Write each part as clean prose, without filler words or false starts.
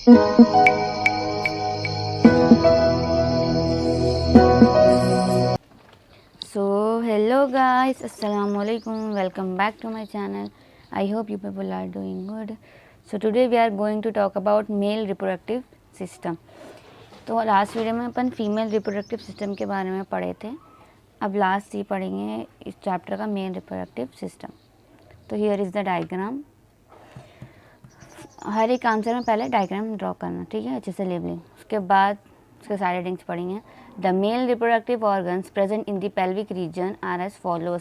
So hello guys, assalamualaikum, welcome back to my channel. I hope you people are doing good. So today we are going to talk about male reproductive system. तो last video में अपन female reproductive system के बारे में पढ़े थे. अब last ही पढ़ेंगे इस चैप्टर का मेल रिप्रोडक्टिव सिस्टम. तो हियर इज़ द डायग्राम. हर एक आंसर में पहले डायग्राम ड्रॉ करना, ठीक है, अच्छे से लेबलिंग. उसके बाद उसके सारे हेडिंग्स पढ़ेंगे. The male reproductive organs present in the pelvic region are as follows.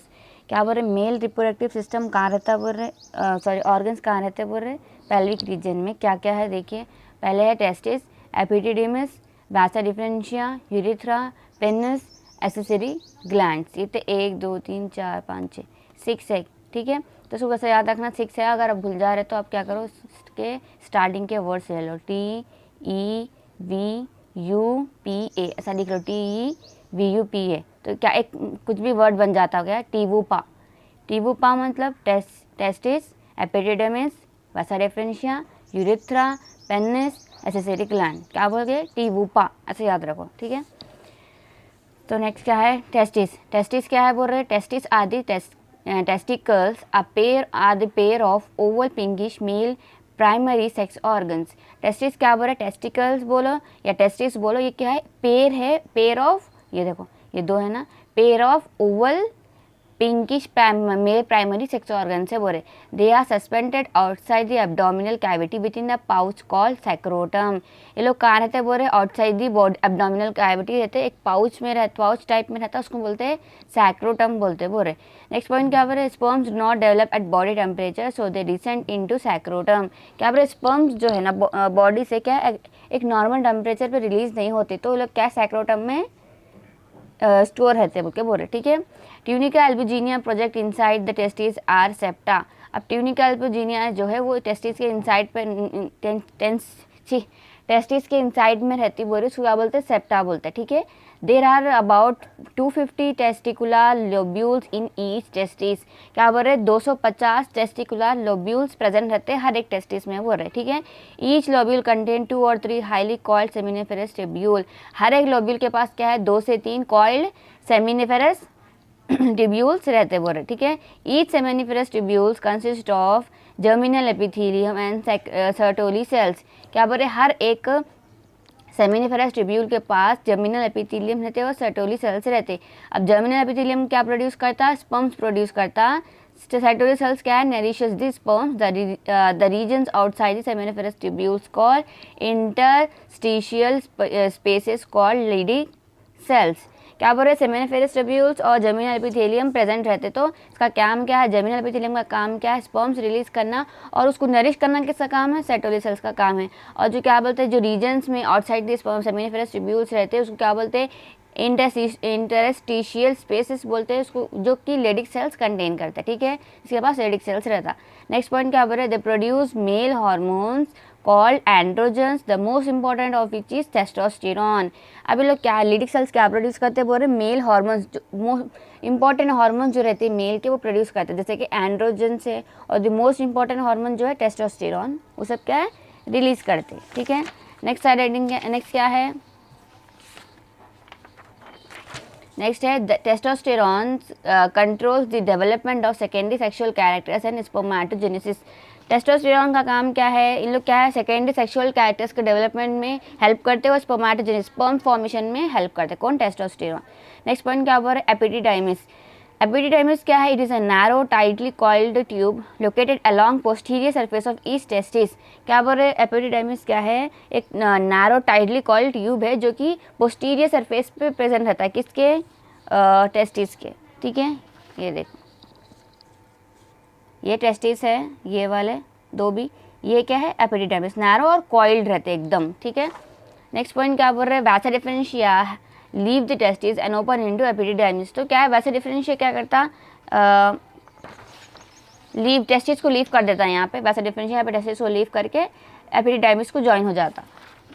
क्या बोल रहे, मेल रिप्रोडक्टिव सिस्टम कहाँ रहता है बोल रहे, सॉरी ऑर्गन्स कहाँ रहते बोल रहे, पेल्विक रीजन में. क्या क्या है देखिए. पहले है testis, epididymis, vasa deferentia, urethra, penis, accessory glands. ये तो 1 2 3 4 5 6 6 है, ठीक है. तो इसको कैसे याद रखना, 6 है. अगर आप भूल जा रहे तो आप क्या करो, इसके स्टार्टिंग के वर्ड्स ले लो. TEVUPA ऐसा लिख लो, TEVUPA. तो क्या एक कुछ भी वर्ड बन जाता हो गया. टीवुपा. टीवुपा मतलब testis, epididymis, vasa deferentia, urethra, penis, accessory gland. क्या बोल गए, टीवुपा. ऐसे याद रखो, ठीक है. तो नेक्स्ट क्या है, टेस्टिस. टेस्टिस क्या है बोल रहे, testis are the testicles are the pair of oval pinkish male primary sex organs. Testis क्या बोल रहा है, टेस्टिकल्स बोलो या टेस्टिस बोलो, ये क्या है, पेयर है. पेयर ऑफ, ये देखो ये 2 है ना, pair of oval pinkish male primary sex organ से बोल रहे. They are suspended outside the abdominal cavity within the pouch called scrotum. ये लोग कहाँ रहते हैं बोल रहे, outside the body abdominal cavity रहते, एक पाउच में रहता, पाउच टाइप में रहता है, उसको बोलते हैं सैक्रोटम बोलते बोल रहे. नेक्स्ट पॉइंट क्या बोल रहे, sperms do not develop at body temperature so they descend into scrotum. क्या बोल रहे, स्पर्म्स जो है ना बॉडी से क्या एक नॉर्मल टेम्परेचर पे रिलीज नहीं होते, तो वो लोग क्या सैक्रोटम में स्टोर रहते बोल के बोल रहे, ठीक है. Tunica albuginea project inside the testis are septa. अब ट्यूनिका एल्बुजिनिया जो है वो टेस्टिस के इनसाइड पे टेस्टिस के इनसाइड में रहती बोल रही, उसको क्या बोलते हैं, सेप्टा बोलते हैं, ठीक है. There are about 250 testicular lobules in each testis. क्या बोल रहे, 250 टेस्टिकुलर लोब्यूल्स प्रेजेंट रहते हैं हर एक टेस्टिस में बोल रहे, ठीक है. ईच लोब्यूल कंटेन 2 और 3 हाईली कॉइल्ड सेमिनिफेरस ट्यूब्यूल. हर एक लोब्यूल के पास क्या है, 2 से 3 कॉइल्ड सेमिनिफेरस ट्यूब्यूल्स रहते बोल रहे, ठीक है. Each seminiferous tubules consist of germinal epithelium and Sertoli cells. क्या बोल रहे, हर एक सेमिनिफेरस ट्यूब्यूल के पास जर्मिनल एपिथेलियम रहते और सर्टोली सेल्स रहते. अब जर्मिनल एपिथेलियम क्या प्रोड्यूस करता, स्पर्म्स प्रोड्यूस करता. सर्टोली सेल्स क्या है, nourishes the sperms. The regions outside the seminiferous tubules called interstitial spaces called Leydig cells. क्या बोल रहे, सेमिनिफेरस ट्यूब्यूल्स और जर्मिनल एपिथेलियम प्रेजेंट रहते, तो इसका काम क्या है, जर्मिनल एपिथेलियम का काम क्या है, स्पर्म्स रिलीज करना, और उसको नरिश करना किसका काम है, सर्टोली सेल्स का काम है. और जो क्या बोलते हैं, जो रीजन्स में आउटसाइड द सेमिनिफेरस ट्यूब्यूल्स रहते हैं उसको क्या बोलते हैं, इंटरस्टिशियल स्पेसेस बोलते हैं उसको, जो कि लेडिक सेल्स कंटेन करते हैं, ठीक है. इसके पास लेडिक सेल्स रहता. नेक्स्ट पॉइंट क्या बोल रहे, they produce male hormones called androgens, the most important of which is testosterone. अभी लोग क्या लेडिक सेल्स क्या प्रोड्यूस करते हैं बोल रहे, मेल हार्मोन्स, जो मोस्ट इंपॉर्टेंट हार्मोन जो रहते हैं मेल के वो प्रोड्यूस करते हैं, जैसे कि एंड्रोजन्स है, और द मोस्ट इंपॉर्टेंट हार्मोन जो है टेस्टोस्टेरॉन, वो सब क्या है, रिलीज करते हैं, ठीक है. नेक्स्ट साइड हेडिंग, नेक्स्ट क्या है, नेक्स्ट है testosterone controls the development of secondary sexual characters and spermatogenesis. Testosterone का काम क्या है, इन लोग क्या है, सेकेंडरी सेक्सुअल कैरेक्टर्स के डेवलपमेंट में हेल्प करते हैं और स्पर्मेटोजेनेसिस स्पर्म फॉर्मेशन में हेल्प करते हैं. कौन, टेस्टोस्टेरॉन. नेक्स्ट पॉइंट क्या बोल रहे, एपिडिडाइमिस. एपिडिडाइमिस क्या है, it is a narrow tightly coiled tube located along posterior surface of each testis. क्या बोल रहे, एपिडिडाइमिस क्या है, एक नैरो टाइटली कॉइल्ड ट्यूब है जो कि पोस्टीरियर सरफेस पे प्रेजेंट रहता है, किसके, टेस्टिस के, ठीक है. ये देखो ये टेस्टिस है, ये वाले 2 भी, ये क्या है, एपिडिडाइमिस, नैरो और कॉइल्ड रहते एकदम, ठीक है. नेक्स्ट पॉइंट क्या बोल रहे हैं, vasa deferentia leave the testis and open into epididymis. तो क्या है, वासा डिफरेंशिया क्या करता, लीव टेस्टिस को लीव कर देता है, यहाँ पे वासा डिफरेंशिया पे टेस्टिस को लीव करके एपिडिडाइमिस को ज्वाइन हो जाता,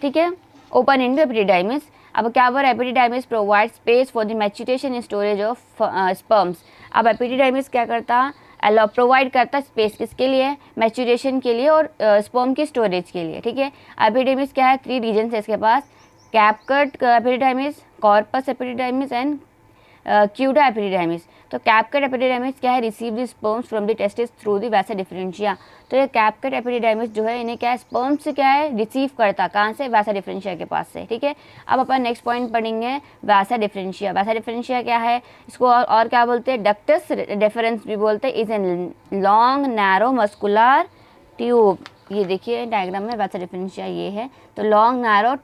ठीक है. Open into epididymis. अब क्या बोल रहे, epididymis provide space for the maturation and storage of sperms. अब एपिडिडाइमिस क्या करता, अलाउ प्रोवाइड करता है स्पेस किसके लिए, मैच्यूरेशन के लिए और स्पर्म की स्टोरेज के लिए, ठीक है। एपिडिडर्मिस क्या है, 3 रीजन है इसके पास, कैपकट एपिडिडर्मिस, कॉर्पस एपिडिडर्मिस एंड क्यूटा एपिडिडर्मिस। तो कैपकट एपिडिडर्मिस क्या है, receive the sperms from the testis through the वैसा डिफरेंशिया। तो ये कैपकट एपिडिडर्मिस जो है इन्हें क्या है, स्पर्म से क्या है रिसीव करता, कहाँ से, वैसा डिफरेंशिया के पास से, ठीक है। अब अपन नेक्स्ट पॉइंट पढ़ेंगे वैसा डिफरेंशिया। वैसा डिफरेंशिया क्या है, इसको और क्या बोलते हैं, डक्टस डिफरेंस भी बोलते हैं। Is an long narrow muscular tube. ये देखिए डायग्राम में वैसा डिफरेंशिया ये है। तो लॉन्ग नैरो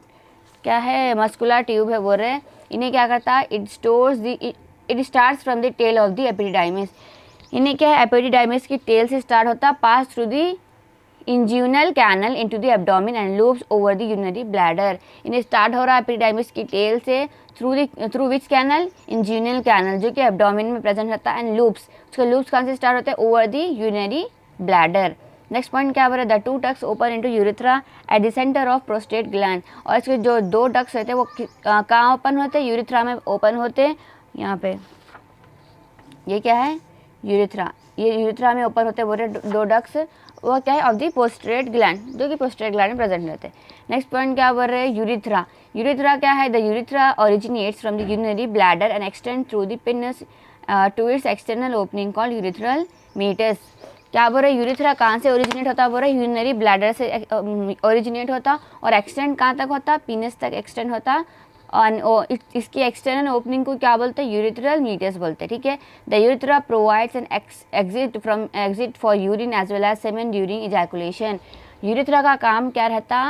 क्या है, मस्कुलर ट्यूब है बोल रहे हैं। इन्हें क्या करता है, it starts from the tail of the epididymis. इन्हें क्या है, एपिडिडाइमिस की टेल से स्टार्ट होता है, pass through the inguinal canal into the abdomen and loops over the urinary bladder. इन्हें स्टार्ट हो रहा है एपिडिडाइमिस की टेल से, through which canal, inguinal canal जो कि एब्डोमेन में प्रेजेंट रहता है, एंड लूप्स, उसके लूप्स कहाँ से स्टार्ट होते हैं, over the urinary bladder. Next point क्या बोल रहा है, the 2 ducts open into urethra at the centre of prostate gland. और इसके जो 2 डक्ट्स रहते हैं वो कहाँ ओपन होते हैं, यूरेथ्रा में ओपन होते हैं। यहाँ पे ये क्या है, यूरेथ्रा, ये यूरेथ्रा में ओपन होते हैं बोल रहे 2 डक्ट्स, वो क्या है, ऑफ द पोस्टेट ग्लैंड, जो कि पोस्टेट ग्लैंड में प्रेजेंट रहते हैं। नेक्स्ट पॉइंट क्या बोल रहे हैं, यूरेथ्रा। यूरेथ्रा क्या है, the urethra originates from the urinary bladder and extend through the penis to its external opening called urethral meatus. क्या बोल रहे हैं, यूरेथ्रा कहाँ से ओरिजिनेट होता है, बोल रहे यूरिनरी ब्लैडर से ओरिजिनेट होता और एक्सटेंड कहाँ तक होता, पीनस तक एक्सटेंड होता। और इसकी एक्सटर्नल ओपनिंग को क्या बोलते हैं, यूरेथ्रल मीटस बोलते हैं, ठीक है। The urethra provides an exit for urine as well as semen during ejaculation. Urethra का काम क्या रहता,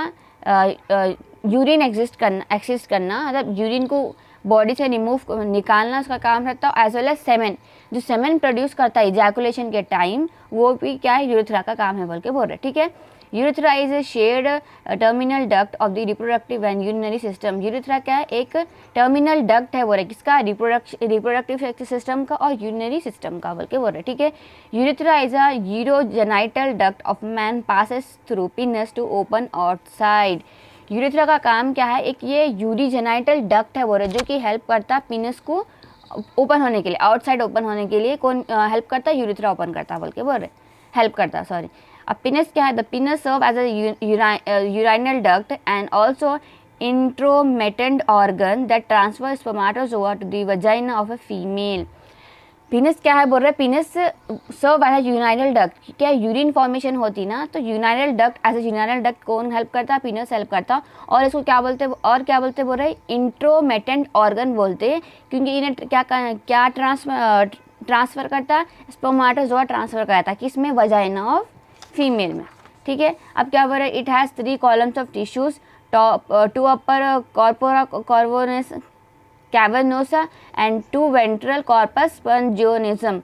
यूरिन एग्जिस्ट करना, मतलब यूरिन को बॉडी से रिमूव निकालना उसका काम रहता है, एज वेल एज सेमेन, जो सेमेन प्रोड्यूस करता है इजैकुलेशन के टाइम, वो भी क्या है, यूरेथ्रा का काम है बोल के बोल रहे, ठीक है। Urethra is a shared terminal duct of the reproductive and urinary system. Urethra क्या है, एक टर्मिनल डक्ट है बोल रहे, किसका, रिप्रोडक्टिव सिस्टम का और यूरिनरी सिस्टम का बोल के बोल रहे, ठीक है। Urethra is a urogenital duct of man passes through penis to open outside. Urethra का काम क्या है, एक ये यूरोजेनाइटल डक्ट है बोल रहे, जो कि हेल्प करता है पीनस को ओपन होने के लिए, आउटसाइड ओपन होने के लिए कौन हेल्प करता है, यूरेथ्रा ओपन करता है बोल के बोल रहे, हेल्प करता है, सॉरी। अब पीनस क्या है, the penis serve as a urinal duct and also intromittent organ that transfer spermatozoa to the vagina of a female. Penis क्या है बोल रहे, penis serve as a urinal duct, क्या यूरिन फॉर्मेशन होती ना, तो urinal duct, as a urinal duct कौन help करता है, पीनस हेल्प करता। और इसको क्या बोलते, और क्या बोलते बोल रहे, इंट्रोमेटेंट ऑर्गन बोलते, क्योंकि इन्हें क्या ट्रांसफ़र करता है, स्पर्मेटोजोआ ट्रांसफ़र करता है, किसमें, वजाइना ऑफ फीमेल में, ठीक है। अब क्या बोल रहे, it has 3 columns of tissues, 2 upper corpora cavernosa cavernosa and 2 ventral corpus spongiosum.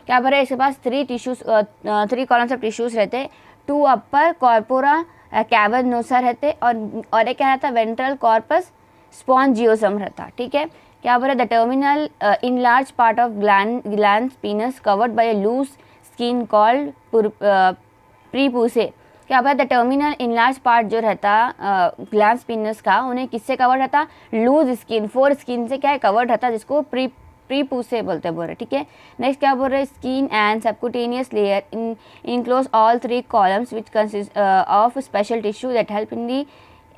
क्या बोल रहे, इसके पास 3 कॉलम्स ऑफ टिश्यूज रहते, 2 अपर कॉर्पोरा कैवर्नोसा रहते और एक क्या रहता, वेंट्रल कॉर्पस स्पॉन्जियोसम रहता, ठीक है। क्या बोल रहे, the terminal in large part of gland penis covered by a loose skin called prepuce. क्या बोला, द टर्मिनल इनलार्ज पार्ट जो रहता ग्लैंड पीनस का, उन्हें किससे कवर रहता, लूज स्किन, 4 स्किन से क्या है कवर्ड रहता, जिसको प्रीपूसे बोलते बोल रहे, ठीक है। नेक्स्ट क्या बोल रहे, skin and subcutaneous layer enclose all 3 columns which consist of special tissue that help in the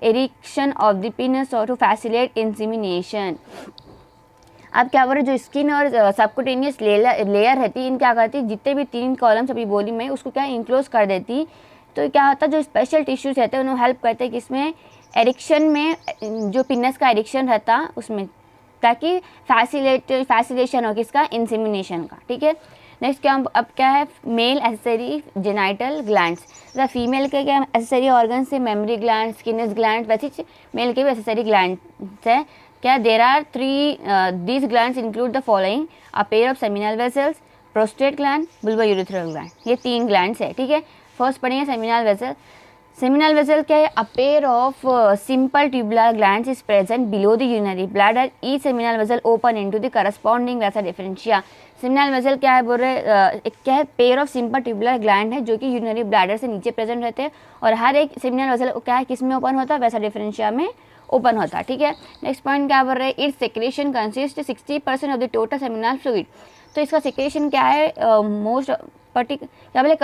erection of the penis or to facilitate insemination। अब क्या बोल रहे, जो स्किन और सबक्यूटेनियस लेयर रहती है, इन क्या करती, जितने भी 3 कॉलम्स अभी बोली मैं, उसको क्या इंक्लोज कर देती। तो क्या होता है, जो स्पेशल टिश्यूज रहते हैं उन्हें हेल्प करते हैं किसमें, एरिक्शन में, जो पिनस का एरिक्शन रहता उसमें, ताकि फैसिलेशन हो किसका, इंसेमिनेशन का, ठीक है। नेक्स्ट क्या, अब क्या है, male accessory genital glands. The female के क्या एसेसरी ऑर्गन्स है, मेमरी ग्लैंड, स्किनस ग्लैंड, वैसे मेल के भी एसेसरी ग्लैंड्स है। क्या, there are 3 these glands include the following, a pair of seminal vessels, prostate gland, bulbo urethral gland, ये 3 glands है, ठीक है। फर्स्ट पढ़ेंगे सेमिनल वेसल। सेमिनल वेसल क्या है, अ pair of simple tubular glands is present below the urinary bladder, each seminal vessel open into the corresponding वैसा differentia. Seminal vessel क्या है बोल रहे, क्या है, pair of simple tubular gland है जो कि यूरिनरी ब्लैडर से नीचे प्रेजेंट रहते हैं, और हर एक सेमिनल वेसल क्या है, किस में ओपन होता है, वैसा डिफरेंशिया में ओपन होता है, ठीक है। नेक्स्ट पॉइंट क्या बोल रहे हैं, it's secretion consist 60% of the total seminal fluid. तो इसका सेक्रेशन क्या है, मोस्ट क्या बोले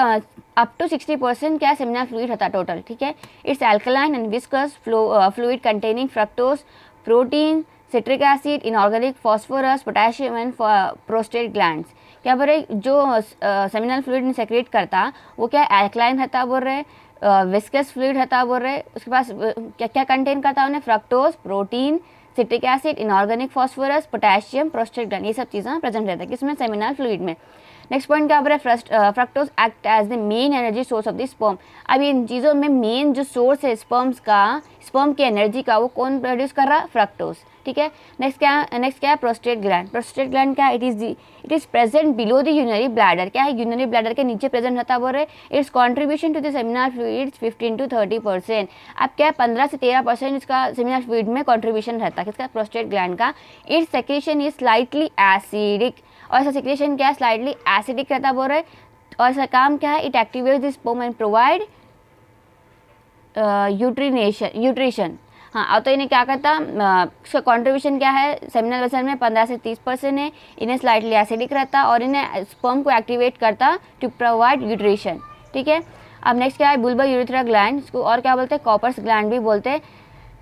अप टू 60% क्या सेमिनल फ्लूइड रहता टोटल, ठीक है। It's alkaline and viscous fluid containing fructose, protein, citric acid, inorganic phosphorus, potassium and prostate glands. क्या बोल रहे जो सेमिनल फ्लूइड सेक्रेट करता वो क्या अल्कलाइन रहता बोल रहे, विस्कस फ्लूइड रहता बोल रहे, उसके पास क्या क्या कंटेन करता उन्हें, fructose, protein, citric acid, inorganic phosphorus, potassium, prostate gland, ये सब चीज़ें प्रेजेंट रहता है किसमें, सेमिनल फ्लूइड में। नेक्स्ट पॉइंट क्या बोल रहे हैं, fructose act as the main energy source of the sperm. अब इन चीज़ों में मेन जो सोर्स है स्पर्म की एनर्जी का, वो कौन प्रोड्यूस कर रहा है, फ्रक्टोज, ठीक है। नेक्स्ट क्या है, प्रोस्टेट ग्लैंड। प्रोस्टेट ग्लैंड क्या, it is present below the urinary bladder, क्या है, यूरिनरी ब्लैडर के नीचे प्रेजेंट रहता बोल रहे। Its contribution to the seminal fluids 15 to 30%। अब क्या है, 15 से 13% इसका सेमिनल फ्लूइड में कॉन्ट्रीब्यूशन रहता है किसका, प्रोस्टेट ग्लैंड का। It's secretion is slightly acidic, और ऐसा सेक्रेशन क्या है, स्लाइटली एसिडिक रहता बोल रहे। और इसका काम क्या है, it activates the sperm and provide nutrition. हाँ, अब तो इन्हें क्या करता, इसका कंट्रीब्यूशन क्या है, सेमिनल वेसल में 15 से 30% है, इन्हें स्लाइटली एसिडिक रहता और इन्हें स्पर्म को एक्टिवेट करता टू प्रोवाइड न्यूट्रिशन, ठीक है। अब नेक्स्ट क्या है, बुल्बा यूरिथ्रा ग्लैंड, इसको और क्या बोलते हैं, कॉपर्स ग्लैंड भी बोलते हैं।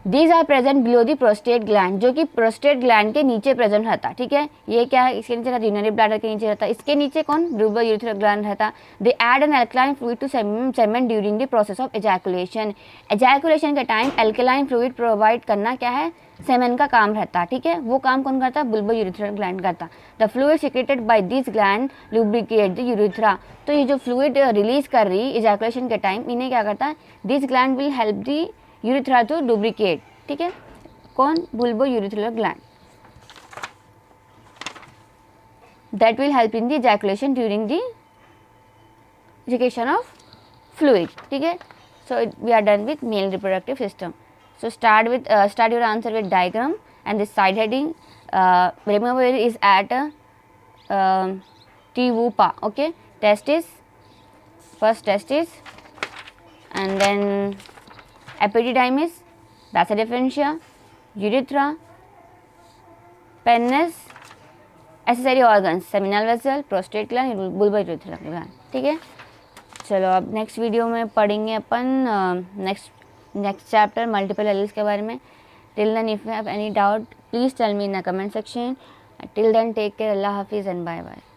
These are present below the prostate gland, जो कि प्रोस्टेट ग्लैंड के नीचे प्रेजेंट रहता, ठीक है। ये क्या है, इसके नीचे रहता, यूरिनरी ब्लैडर के नीचे रहता, इसके नीचे कौन, बुल्बा यूरिथ्रा ग्लैंड रहता। They add an alkaline fluid to semen during the process of ejaculation. Ejaculation के टाइम अल्कलाइन फ्लूइड प्रोवाइड करना क्या है, सेमेन का काम रहता, ठीक है। वो काम कौन करता, बुल्बा यूरिथ्रा ग्लैंड करता। The fluid secreted by this gland lubricate the urethra. तो ये जो फ्लूइड रिलीज कर रही एजैकुलेशन के टाइम, इन्हें क्या करता है, this gland will help the urethra to lubricate, ठीक है। कौन, bulbo urethra gland, that will help in the ejaculation during the ejection of fluid, ठीक है। So we are done with male reproductive system. So start your answer with diagram and this side heading. Remember it is at TVUPA, okay. Testis, first testis, and then epididymis, vasa differentia, urethra, penis, accessory organs, seminal vessel, prostate gland, vulva urethra gland, ठीक है। चलो अब next video में पढ़ेंगे अपन next chapter multiple alleles के बारे में। Till then if you have any doubt please tell me in the comment section. Till then take care, अल्लाह हाफिज़ एंड बाय बाय।